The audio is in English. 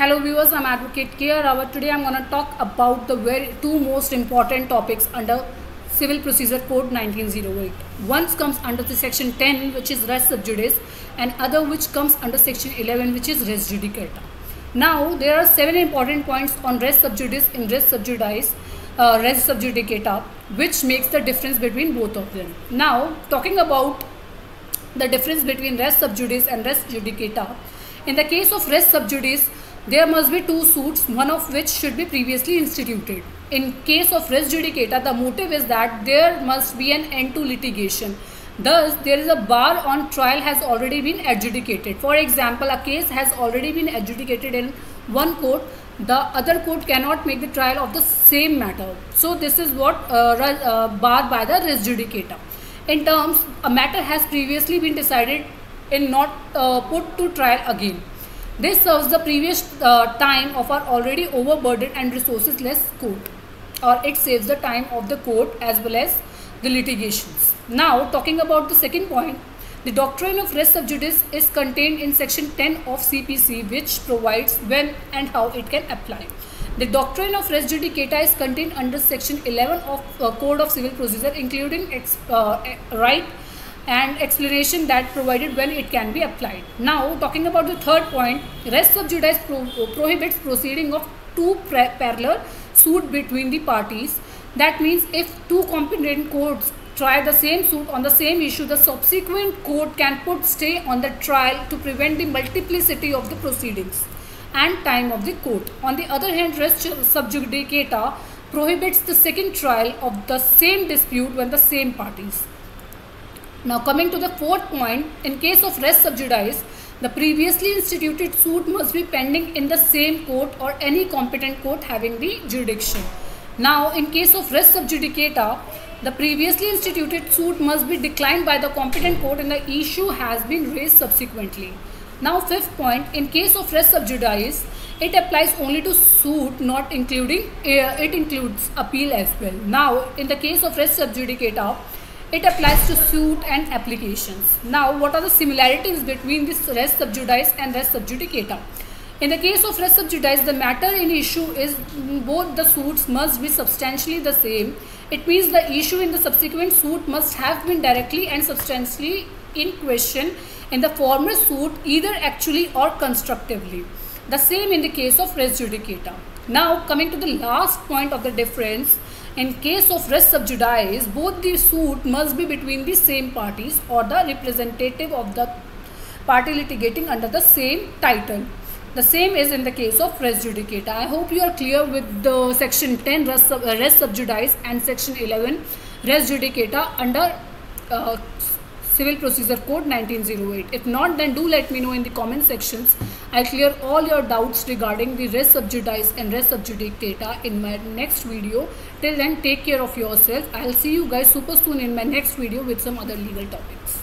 Hello viewers, I'm Advocate K. Rawat. Today I'm going to talk about the two most important topics under Civil Procedure Code 1908. One comes under the section 10, which is res sub judice, and other which comes under section 11, which is res judicata. Now there are 7 important points on res sub judice in res sub judicata, which makes the difference between both of them. Now talking about the difference between res sub judice and res judicata. In the case of res sub judice, there must be two suits, one of which should be previously instituted. In case of res judicata, the motive is that there must be an end to litigation. Thus, there is a bar on trial has already been adjudicated. For example, a case has already been adjudicated in one court. The other court cannot make the trial of the same matter. So, this is what barred by the res judicata. In terms, a matter has previously been decided and not put to trial again. This serves the previous time of our already overburdened and resources-less court, or it saves the time of the court as well as the litigations. Now, talking about the second point, the doctrine of res sub judice is contained in section 10 of CPC, which provides when and how it can apply. The doctrine of res judicata is contained under section 11 of Code of Civil Procedure, including right and explanation that provided when it can be applied. Now talking about the third point, res sub judice prohibits proceeding of two parallel suit between the parties. That means if two competent courts try the same suit on the same issue, the subsequent court can put stay on the trial to prevent the multiplicity of the proceedings and time of the court. On the other hand, res sub judicata prohibits the second trial of the same dispute when the same parties. Now coming to the fourth point, in case of res sub judice, the previously instituted suit must be pending in the same court or any competent court having the jurisdiction. Now in case of res sub judicata, the previously instituted suit must be declined by the competent court and the issue has been raised subsequently. Now fifth point, in case of res sub judice, it applies only to suit, not including, it includes appeal as well. Now in the case of res sub judicata, it applies to suit and applications. Now, what are the similarities between this res sub judice and res sub judicata? In the case of res sub judice, the matter in issue is both the suits must be substantially the same. It means the issue in the subsequent suit must have been directly and substantially in question in the former suit, either actually or constructively. The same in the case of res judicata. Now, coming to the last point of the difference, in case of res sub judice, both the suit must be between the same parties or the representative of the party litigating under the same title. The same is in the case of res judicata. I hope you are clear with the section 10 res sub judice and section 11 res judicata under Civil Procedure Code 1908. If not, then do let me know in the comment sections. I'll clear all your doubts regarding the res sub judice and res sub judicata in my next video. Till then, take care of yourself. I'll see you guys super soon in my next video with some other legal topics.